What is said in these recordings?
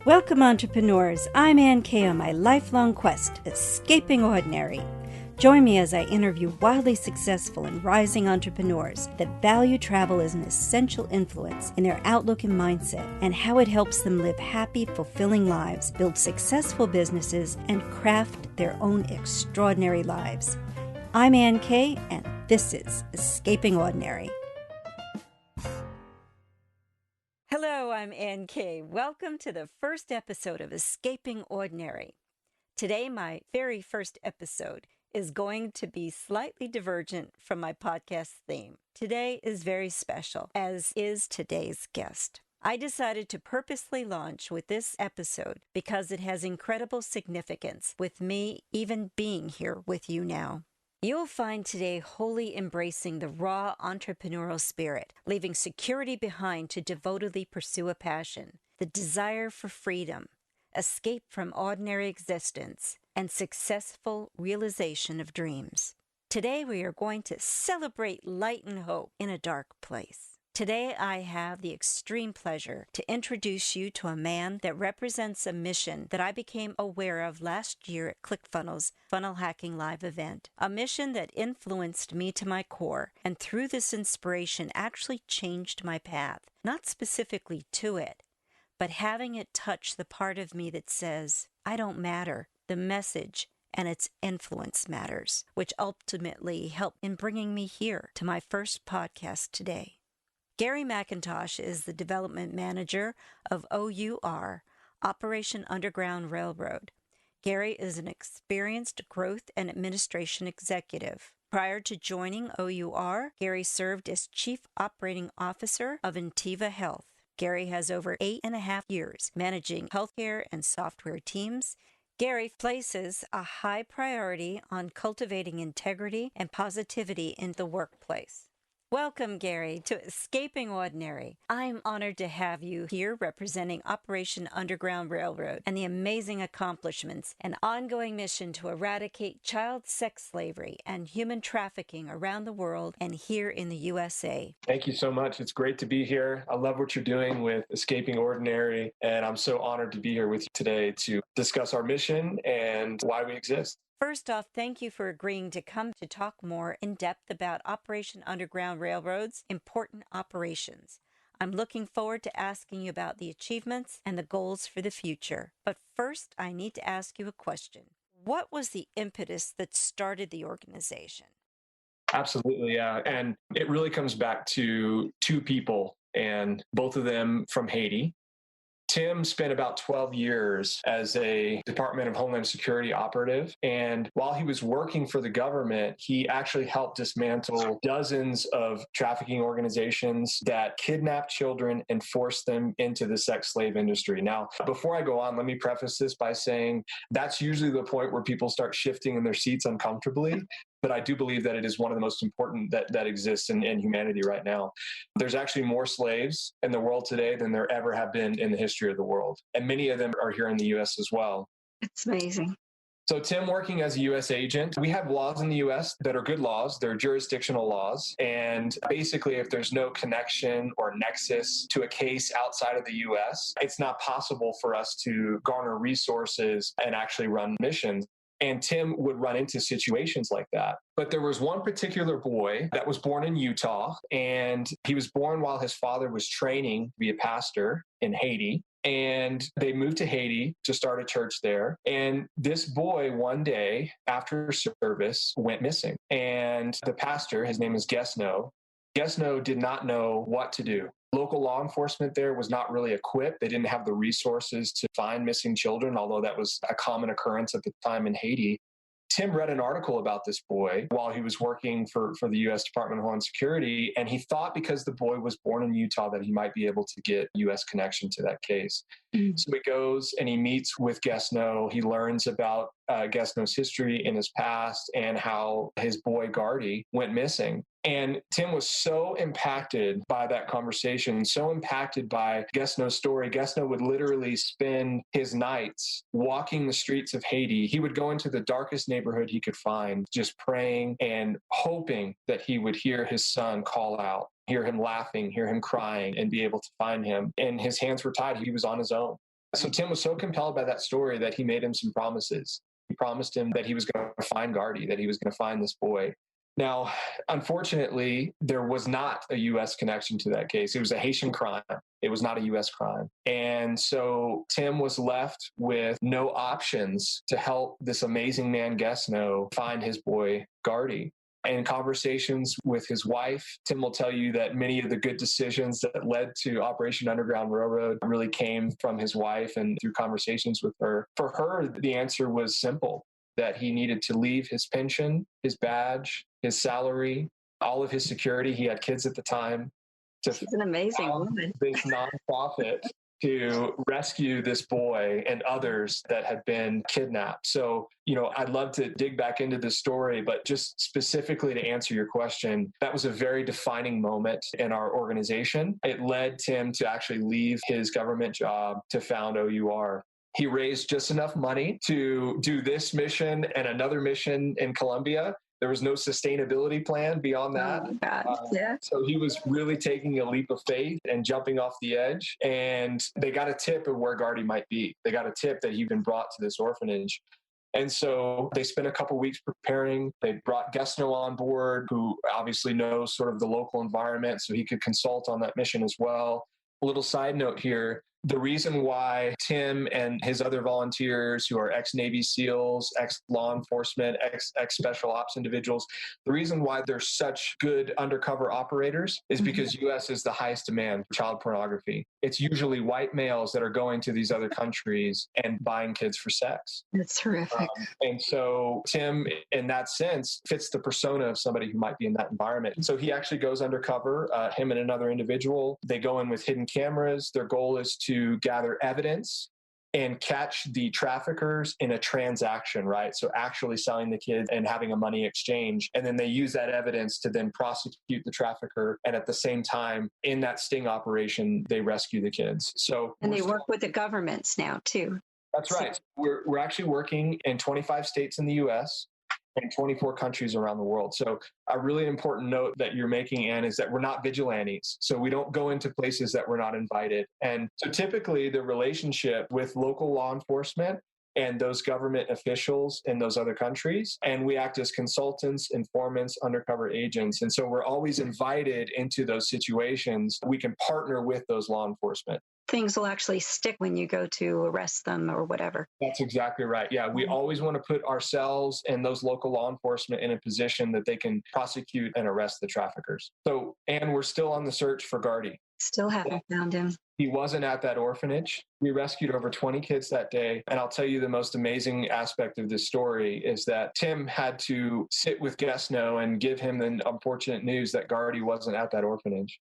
Welcome, entrepreneurs. I'm Ann Kay on my lifelong quest, Escaping Ordinary. Join me as I interview wildly successful and rising entrepreneurs that value travel as an essential influence in their outlook and mindset, and how it helps them live happy, fulfilling lives, build successful businesses, and craft their own extraordinary lives. I'm Ann Kay, and this is Escaping Ordinary. Hello, I'm Ann Kay. Welcome to the first episode of Escaping Ordinary. Today, my very first episode is going to be slightly divergent from my podcast theme. Today is very special, as is today's guest. I decided to purposely launch with this episode because it has incredible significance with me even being here with you now. You'll find today wholly embracing the raw entrepreneurial spirit, leaving security behind to devotedly pursue a passion, the desire for freedom, escape from ordinary existence, and successful realization of dreams. Today we are going to celebrate light and hope in a dark place. Today I have the extreme pleasure to introduce you to a man that represents a mission that I became aware of last year at ClickFunnels' Funnel Hacking Live event, a mission that influenced me to my core, and through this inspiration actually changed my path, not specifically to it, but having it touch the part of me that says, I don't matter, the message and its influence matters, which ultimately helped in bringing me here to my first podcast today. Garry McIntosh is the development manager of OUR, Operation Underground Railroad. Garry is an experienced growth and administration executive. Prior to joining OUR, Garry served as Chief Operating Officer of Intiva Health. Garry has over 8.5 years managing healthcare and software teams. Garry places a high priority on cultivating integrity and positivity in the workplace. Welcome, Garry, to Escaping Ordinary. I'm honored to have you here representing Operation Underground Railroad and the amazing accomplishments and ongoing mission to eradicate child sex slavery and human trafficking around the world and here in the USA. Thank you so much. It's great to be here. I love what you're doing with Escaping Ordinary, and I'm so honored to be here with you today to discuss our mission and why we exist. First off, thank you for agreeing to come to talk more in depth about Operation Underground Railroad's important operations. I'm looking forward to asking you about the achievements and the goals for the future. But first, I need to ask you a question. What was the impetus that started the organization? Absolutely, yeah. And it really comes back to two people, and both of them from Haiti. Tim spent about 12 years as a Department of Homeland Security operative. And while he was working for the government, he actually helped dismantle dozens of trafficking organizations that kidnap children and force them into the sex slave industry. Now, before I go on, let me preface this by saying that's usually the point where people start shifting in their seats uncomfortably. But I do believe that it is one of the most important that exists in humanity right now. There's actually more slaves in the world today than there ever have been in the history of the world. And many of them are here in the U.S. as well. It's amazing. So Tim, working as a U.S. agent, we have laws in the U.S. that are good laws. They're jurisdictional laws. And basically, if there's no connection or nexus to a case outside of the U.S., it's not possible for us to garner resources and actually run missions. And Tim would run into situations like that. But there was one particular boy that was born in Utah, and he was born while his father was training to be a pastor in Haiti. And they moved to Haiti to start a church there. And this boy, one day after service, went missing. And the pastor, his name is Gesno, did not know what to do. Local law enforcement there was not really equipped. They didn't have the resources to find missing children, although that was a common occurrence at the time in Haiti. Tim read an article about this boy while he was working for the U.S. Department of Homeland Security, and he thought because the boy was born in Utah that he might be able to get U.S. connection to that case. Mm-hmm. So he goes and he meets with Gesno. He learns about Gesno's history in his past and how his boy Gardy went missing. And Tim was so impacted by that conversation, so impacted by Gesno's story. Gesno would literally spend his nights walking the streets of Haiti. He would go into the darkest neighborhood he could find, just praying and hoping that he would hear his son call out, hear him laughing, hear him crying, and be able to find him. And his hands were tied. He was on his own. So Tim was so compelled by that story that he made him some promises. He promised him that he was going to find Gardy, that he was going to find this boy. Now, unfortunately, there was not a U.S. connection to that case. It was a Haitian crime. It was not a U.S. crime. And so Tim was left with no options to help this amazing man, Gesno, find his boy, Gardy. And in conversations with his wife, Tim will tell you that many of the good decisions that led to Operation Underground Railroad really came from his wife and through conversations with her. For her, the answer was simple, that he needed to leave his pension, his badge, his salary, all of his security. He had kids at the time. She's an amazing woman. This nonprofit to rescue this boy and others that had been kidnapped. So, I'd love to dig back into this story, but just specifically to answer your question, that was a very defining moment in our organization. It led Tim to actually leave his government job to found OUR. He raised just enough money to do this mission and another mission in Colombia. There was no sustainability plan beyond that. Oh, God. Yeah. So he was really taking a leap of faith and jumping off the edge. And they got a tip of where Gardy might be. They got a tip that he'd been brought to this orphanage. And so they spent a couple of weeks preparing. They brought Gesno on board, who obviously knows sort of the local environment, so he could consult on that mission as well. A little side note here. The reason why Tim and his other volunteers who are ex-Navy SEALs, ex-law enforcement, ex-special ops individuals, the reason why they're such good undercover operators is because U.S. is the highest demand for child pornography. It's usually white males that are going to these other countries and buying kids for sex. That's horrific. And so Tim, in that sense, fits the persona of somebody who might be in that environment. So he actually goes undercover, him and another individual. They go in with hidden cameras. Their goal is to gather evidence and catch the traffickers in a transaction, right? So actually selling the kids and having a money exchange. And then they use that evidence to then prosecute the trafficker. And at the same time, in that sting operation, they rescue the kids. And they work with the governments now too. That's right. So we're actually working in 25 states in the U.S. and 24 countries around the world. So a really important note that you're making, Anne, is that we're not vigilantes. So we don't go into places that we're not invited. And so typically the relationship with local law enforcement and those government officials in those other countries, and we act as consultants, informants, undercover agents. And so we're always invited into those situations. We can partner with those law enforcement. Things will actually stick when you go to arrest them or whatever. That's exactly right. Yeah, we always want to put ourselves and those local law enforcement in a position that they can prosecute and arrest the traffickers. So, Anne, we're still on the search for Gardy. Still haven't found him. He wasn't at that orphanage. We rescued over 20 kids that day. And I'll tell you the most amazing aspect of this story is that Tim had to sit with Gesno and give him the unfortunate news that Gardy wasn't at that orphanage.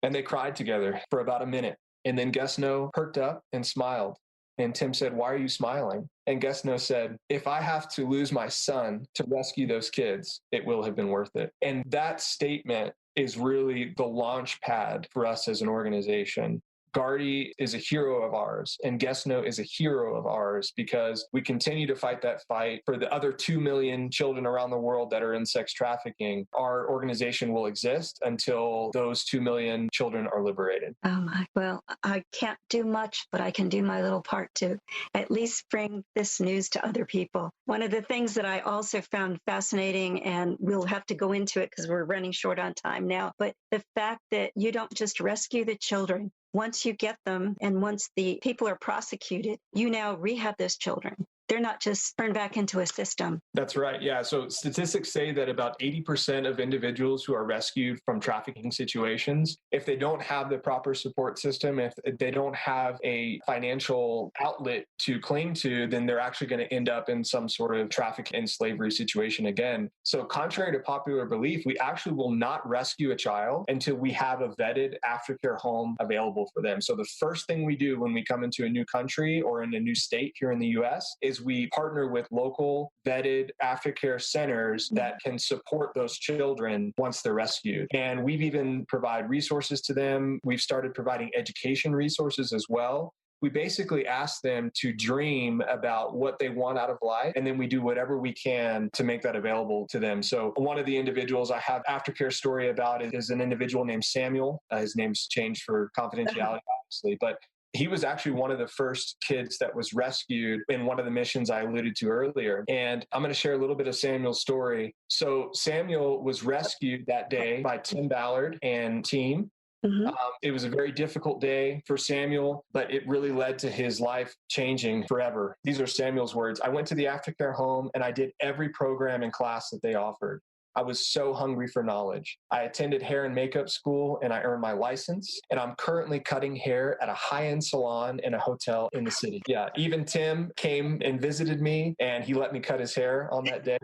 And they cried together for about a minute. And then Gesno perked up and smiled. And Tim said, "Why are you smiling?" And Gesno said, "If I have to lose my son to rescue those kids, it will have been worth it." And that statement is really the launch pad for us as an organization. Gardy is a hero of ours, and Gesno is a hero of ours because we continue to fight that fight for the other 2 million children around the world that are in sex trafficking. Our organization will exist until those 2 million children are liberated. Oh my, well, I can't do much, but I can do my little part to at least bring this news to other people. One of the things that I also found fascinating, and we'll have to go into it because we're running short on time now, but the fact that you don't just rescue the children. Once you get them and once the people are prosecuted, you now rehab those children. They're not just turned back into a system. That's right. Yeah. So statistics say that about 80% of individuals who are rescued from trafficking situations, if they don't have the proper support system, if they don't have a financial outlet to cling to, then they're actually going to end up in some sort of traffic and slavery situation again. So contrary to popular belief, we actually will not rescue a child until we have a vetted aftercare home available for them. So the first thing we do when we come into a new country or in a new state here in the U.S. is we partner with local vetted aftercare centers that can support those children once they're rescued. And we've even provided resources to them. We've started providing education resources as well. We basically ask them to dream about what they want out of life, and then we do whatever we can to make that available to them. So one of the individuals I have aftercare story about is an individual named Samuel. His name's changed for confidentiality, obviously, but He was actually one of the first kids that was rescued in one of the missions I alluded to earlier. And I'm going to share a little bit of Samuel's story. So Samuel was rescued that day by Tim Ballard and team. Mm-hmm. It was a very difficult day for Samuel, but it really led to his life changing forever. These are Samuel's words. I went to the aftercare home and I did every program and class that they offered. I was so hungry for knowledge. I attended hair and makeup school and I earned my license. And I'm currently cutting hair at a high-end salon in a hotel in the city. Yeah, even Tim came and visited me and he let me cut his hair on that day.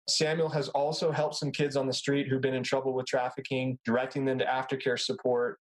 Samuel has also helped some kids on the street who've been in trouble with trafficking, directing them to aftercare support.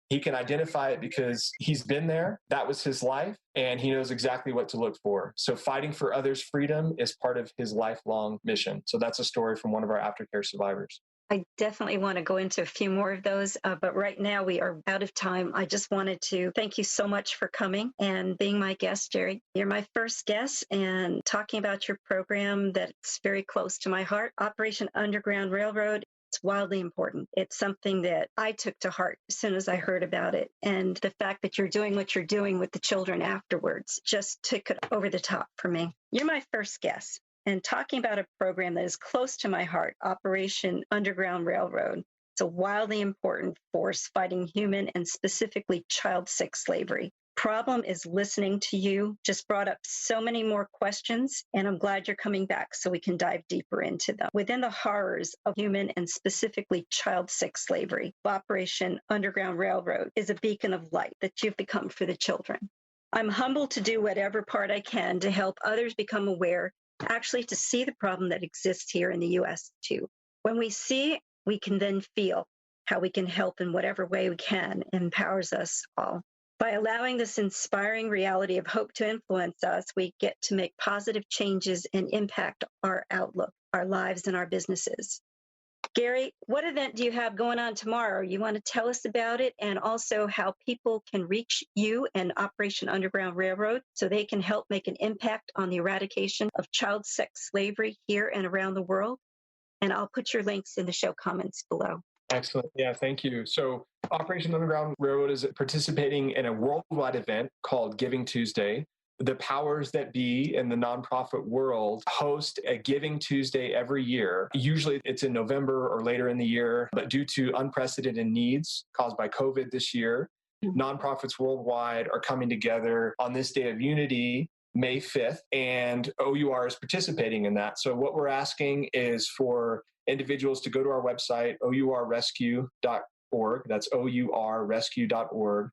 He can identify it because he's been there. That was his life, and he knows exactly what to look for. So fighting for others' freedom is part of his lifelong mission. So that's a story from one of our aftercare survivors. I definitely want to go into a few more of those, but right now we are out of time. I just wanted to thank you so much for coming and being my guest, Jerry. You're my first guest and talking about your program that's very close to my heart, Operation Underground Railroad. It's wildly important. It's something that I took to heart as soon as I heard about it. And the fact that you're doing what you're doing with the children afterwards just took it over the top for me. You're my first guest. And talking about a program that is close to my heart, Operation Underground Railroad. It's a wildly important force fighting human and specifically child sex slavery. Problem is listening to you just brought up so many more questions, and I'm glad you're coming back so we can dive deeper into them. Within the horrors of human and specifically child sex slavery, Operation Underground Railroad is a beacon of light that you've become for the children. I'm humbled to do whatever part I can to help others become aware, actually to see the problem that exists here in the U.S. too. When we see, we can then feel how we can help in whatever way we can. It empowers us all. By allowing this inspiring reality of hope to influence us, we get to make positive changes and impact our outlook, our lives, and our businesses. Garry, what event do you have going on tomorrow? You want to tell us about it and also how people can reach you and Operation Underground Railroad so they can help make an impact on the eradication of child sex slavery here and around the world? And I'll put your links in the show comments below. Excellent. Yeah, thank you. So Operation Underground Railroad is participating in a worldwide event called Giving Tuesday. The powers that be in the nonprofit world host a Giving Tuesday every year. Usually it's in November or later in the year, but due to unprecedented needs caused by COVID this year, nonprofits worldwide are coming together on this day of unity, May 5th, and OUR is participating in that. So what we're asking is for individuals to go to our website, ourrescue.org. That's ourrescue.org.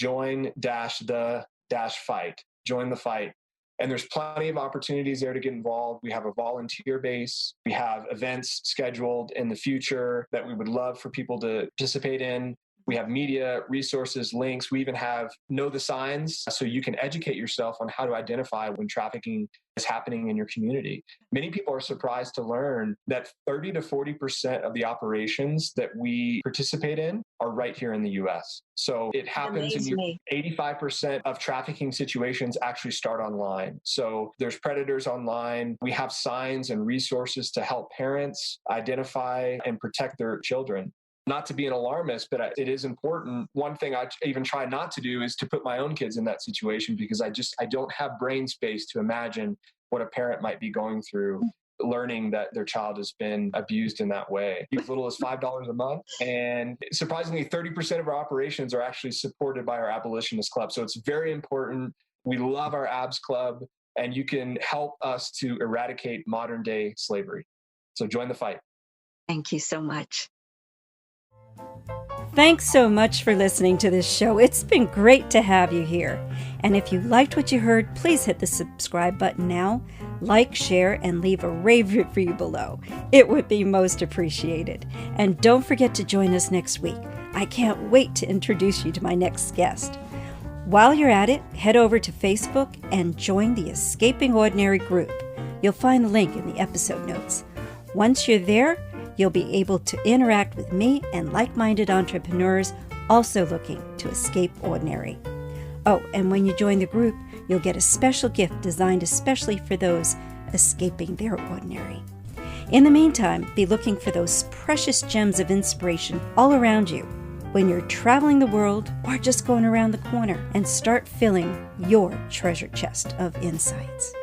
/join-the-fight. Join the fight. And there's plenty of opportunities there to get involved. We have a volunteer base. We have events scheduled in the future that we would love for people to participate in. We have media, resources, links. We even have Know the Signs, so you can educate yourself on how to identify when trafficking is happening in your community. Many people are surprised to learn that 30 to 40% of the operations that we participate in are right here in the U.S. So it happens in 85% of trafficking situations actually start online. So there's predators online. We have signs and resources to help parents identify and protect their children. Not to be an alarmist, but it is important. One thing I even try not to do is to put my own kids in that situation because I don't have brain space to imagine what a parent might be going through learning that their child has been abused in that way. As little as $5 a month. And surprisingly, 30% of our operations are actually supported by our Abolitionist Club. So it's very important. We love our ABS Club, and you can help us to eradicate modern day slavery. So join the fight. Thank you so much. Thanks so much for listening to this show. It's been great to have you here. And if you liked what you heard, please hit the subscribe button now, like, share, and leave a rave review below. It would be most appreciated. And don't forget to join us next week. I can't wait to introduce you to my next guest. While you're at it, head over to Facebook and join the Escaping Ordinary group. You'll find the link in the episode notes. Once you're there, you'll be able to interact with me and like-minded entrepreneurs also looking to escape ordinary. Oh, and when you join the group, you'll get a special gift designed especially for those escaping their ordinary. In the meantime, be looking for those precious gems of inspiration all around you. when you're traveling the world or just going around the corner, and start filling your treasure chest of insights.